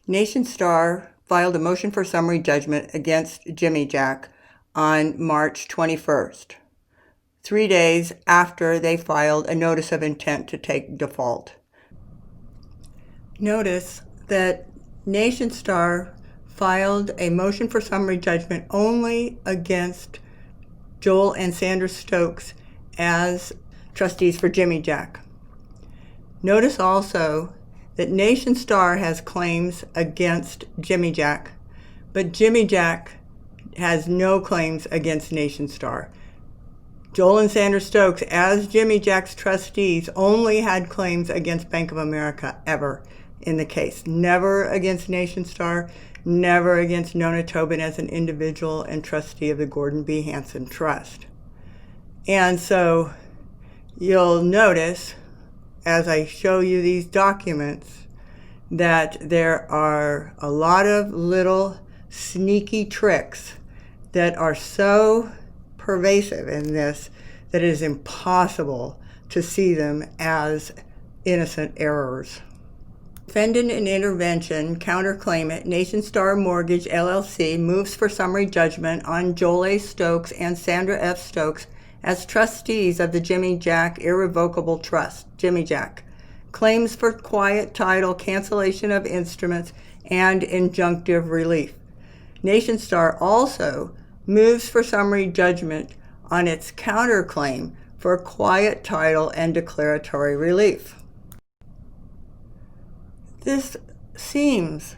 Nationstar filed a motion for summary judgment against Jimmy Jack on March 21st, 3 days after they filed a notice of intent to take default. Notice that Nationstar filed a motion for summary judgment only against Joel and Sandra Stokes as trustees for Jimmy Jack. Notice also that Nationstar has claims against Jimmy Jack, but Jimmy Jack has no claims against Nationstar. Joel and Sandra Stokes, as Jimmy Jack's trustees, only had claims against Bank of America ever in the case. Never against Nationstar, never against Nona Tobin as an individual and trustee of the Gordon B. Hanson Trust. And so you'll notice, as I show you these documents, that there are a lot of little sneaky tricks that are so pervasive in this that it is impossible to see them as innocent errors. Defendant in intervention counterclaimant Nationstar Mortgage LLC moves for summary judgment on Joel A. Stokes and Sandra F. Stokes as trustees of the Jimmy Jack Irrevocable Trust, Jimmy Jack, claims for quiet title, cancellation of instruments, and injunctive relief. Nationstar also moves for summary judgment on its counterclaim for quiet title and declaratory relief. This seems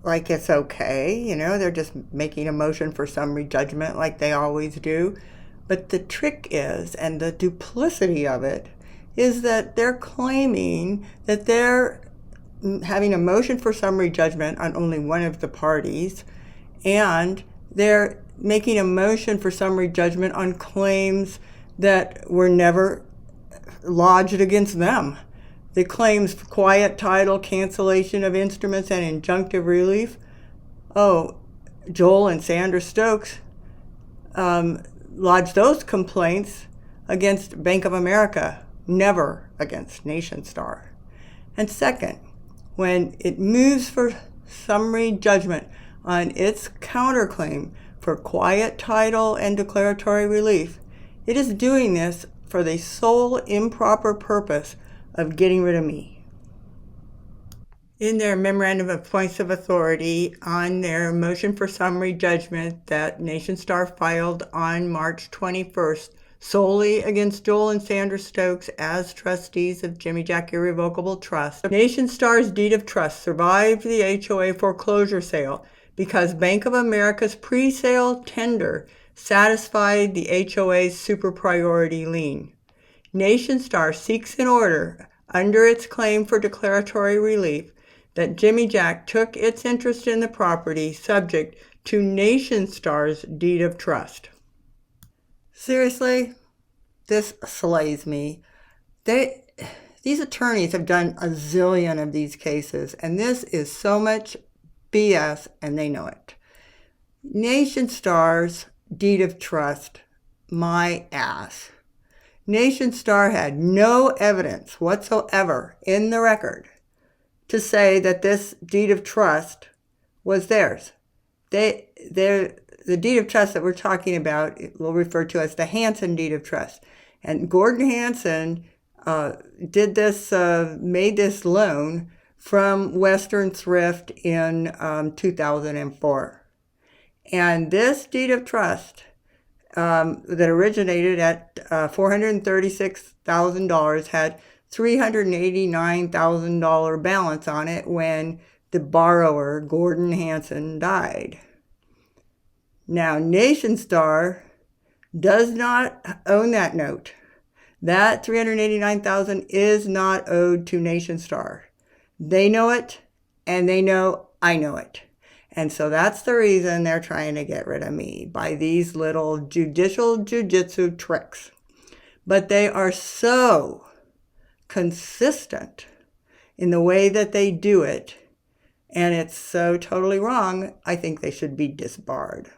like it's okay, they're just making a motion for summary judgment like they always do. But the trick is, and the duplicity of it, is that they're claiming that they're having a motion for summary judgment on only one of the parties, and they're making a motion for summary judgment on claims that were never lodged against them. The claims for quiet title, cancellation of instruments, and injunctive relief. Joel and Sandra Stokes lodged those complaints against Bank of America, never against Nationstar. And second, when it moves for summary judgment on its counterclaim for quiet title and declaratory relief, it is doing this for the sole improper purpose of getting rid of me. In their memorandum of points of authority on their motion for summary judgment that Nationstar filed on March 21st solely against Joel and Sandra Stokes as trustees of Jimmy Jack Irrevocable Trust, Nationstar's deed of trust survived the HOA foreclosure sale because Bank of America's pre-sale tender satisfied the HOA's super priority lien. Nationstar seeks an order under its claim for declaratory relief that Jimmy Jack took its interest in the property subject to Nationstar's deed of trust. Seriously, this slays me. These attorneys have done a zillion of these cases, and this is so much BS, and they know it. Nationstar's deed of trust, my ass. Nationstar had no evidence whatsoever in the record to say that this deed of trust was theirs. The deed of trust that we're talking about, we'll refer to as the Hanson deed of trust. And Gordon Hanson made this loan from Western Thrift in 2004. And this deed of trust that originated at $436,000 had $389,000 balance on it when the borrower, Gordon Hanson, died. Now, Nationstar does not own that note. That $389,000 is not owed to Nationstar. They know it, and they know I know it. And so that's the reason they're trying to get rid of me, by these little judicial jujitsu tricks. But they are so consistent in the way that they do it, and it's so totally wrong, I think they should be disbarred.